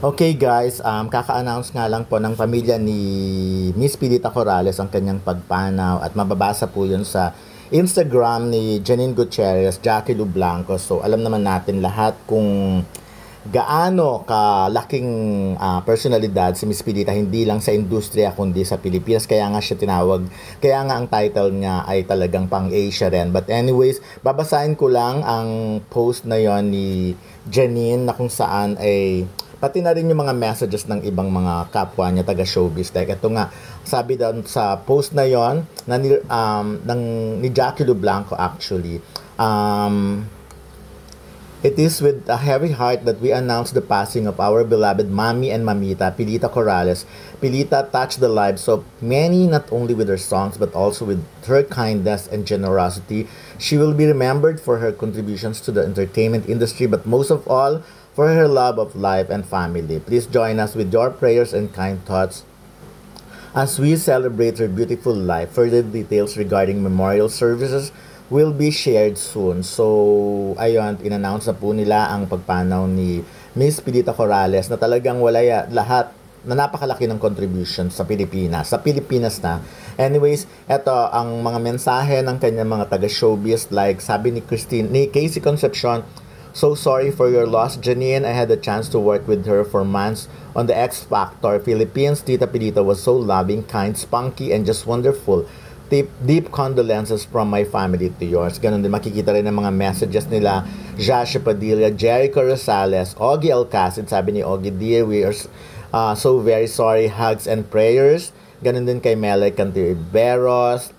Okay guys, kaka-announce nga lang po ng pamilya ni Miss Pilita Corrales ang kanyang pagpanaw at mababasa po yun sa Instagram ni Janine Gutierrez, Jackie Lu Blanco. So alam naman natin lahat kung gaano kalaking personalidad si Miss Pilita, hindi lang sa industriya kundi sa Pilipinas. Kaya nga siya tinawag, kaya nga ang title niya ay talagang pang-Asia rin. But anyways, babasahin ko lang ang post na yon ni Janine na kung saan ay pati na rin yung mga messages ng ibang mga kapwa niya taga showbiz. Like ito nga, sabi daw sa post na yon na ni Jackie Lu Blanco actually, it is with a heavy heart that we announce the passing of our beloved Mami and Mamita, Pilita Corrales. Pilita touched the lives of many not only with her songs but also with her kindness and generosity. She will be remembered for her contributions to the entertainment industry, but most of all, for her love of life and family. Please join us with your prayers and kind thoughts as we celebrate her beautiful life. Further details regarding memorial services will be shared soon. So, ayun, in-announce na po nila ang pagpanaw ni Miss Pilita Corrales na talagang wala lahat na napakalaki ng contribution sa Pilipinas. Sa Pilipinas na. Anyways, eto ang mga mensahe ng kanyang mga taga-showbiz. Like, sabi ni Casey Concepcion, "So sorry for your loss, Janine. I had the chance to work with her for months on the X Factor Philippines. Tita Pilita was so loving, kind, spunky, and just wonderful. Deep condolences from my family to yours." Ganun din makikita rin ng mga messages nila. Jasha Padilla, Jericho Rosales, Ogie Alcacid, sabi ni Ogie, "Dear, we are so very sorry. Hugs and prayers." Ganun din kay Melay Cantiveros.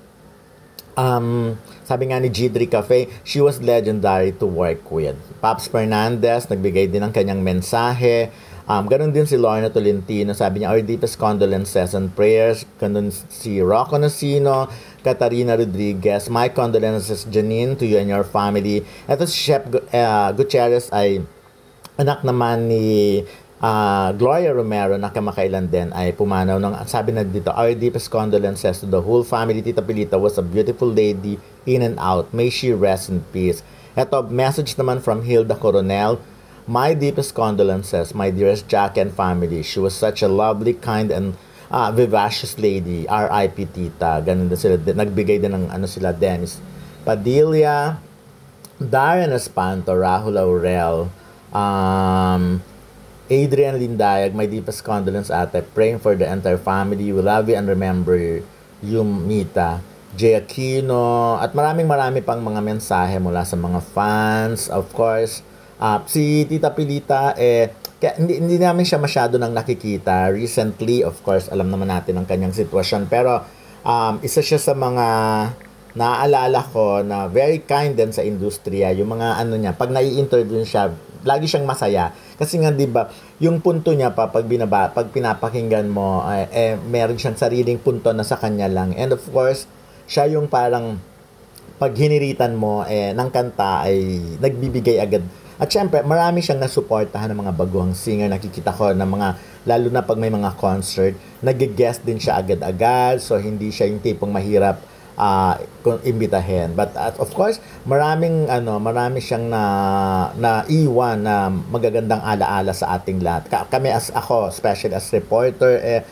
Sabi nga ni G3 Cafe, "She was legendary to work with." Paps Fernandez, nagbigay din ng kanyang mensahe. Ganun din si Lorna Tolentino, sabi niya, "Our deepest condolences and prayers." Ganun si Rocco Nacino, Katarina Rodriguez, "My condolences, Janine, to you and your family." Ito si Chef Gutierrez ay anak naman ni Gloria Romero na kamakailan din ay pumanaw ng, sabi na dito, "Our deepest condolences to the whole family. Tita Pilita was a beautiful lady in and out. May she rest in peace." Ito, message naman from Hilda Coronel, "My deepest condolences, my dearest Jack and family. She was such a lovely, kind, and vivacious lady. R.I.P. Tita." Ganun din sila. Nagbigay din ng sila, Dennis Padilla, Darren Espanto, Rahul Aurel, Adrian Lindayag, "My deepest condolence, ate. Praying for the entire family. We love you and remember you, Mita." Jay Aquino, at marami pang mga mensahe mula sa mga fans. Of course, si Tita Pilita, kaya hindi namin siya masyado nang nakikita. Recently, of course, alam naman natin ang kanyang sitwasyon. Pero, isa siya sa mga naaalala ko na very kind din sa industriya. Yung mga niya, pag nai-interview siya, lagi siyang masaya. Kasi nga 'di ba, yung punto niya pag pinapakinggan mo, meron siyang sariling punto na sa kanya lang. And of course, siya yung parang pag hiniritan mo ng kanta ay nagbibigay agad. At syempre, marami siyang nasuportahan ng mga baguhang singer. Nakikita ko ng mga, lalo na pag may mga concert, nag-guest din siya agad-agad. So hindi siya yung tipong mahirap imbitahin. But of course, marami siyang na-iwan na magagandang alaala sa ating lahat. Kami ako, especially as reporter,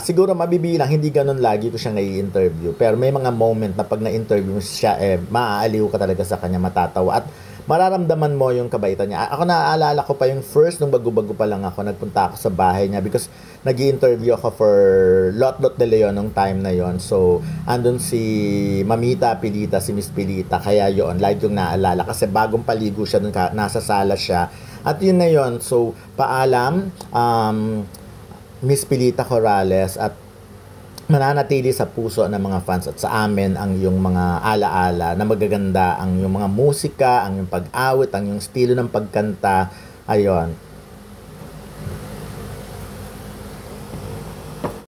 siguro mabibilang, hindi ganun lagi ko siyang nai-interview. Pero may mga moment na pag na-interview siya, maaaliw ka talaga sa kanya, matatawa. At mararamdaman mo yung kabaitan niya. Ako naaalala ko pa yung first, nung bago-bago pa lang ako, nagpunta ako sa bahay niya because nag-i-interview ako for Lot de Leon nung time na yon. So, andun si Mamita Pilita, si Miss Pilita. Kaya yon, like yung naalala. Kasi bagong paligo siya, nasa sala siya. At yun na yon. So, paalam, Miss Pilita Corrales, at mananatili sa puso ng mga fans at sa amin ang yung mga alaala na magaganda, ang yung mga musika, ang yung pag-awit, ang yung estilo ng pagkanta. Ayon.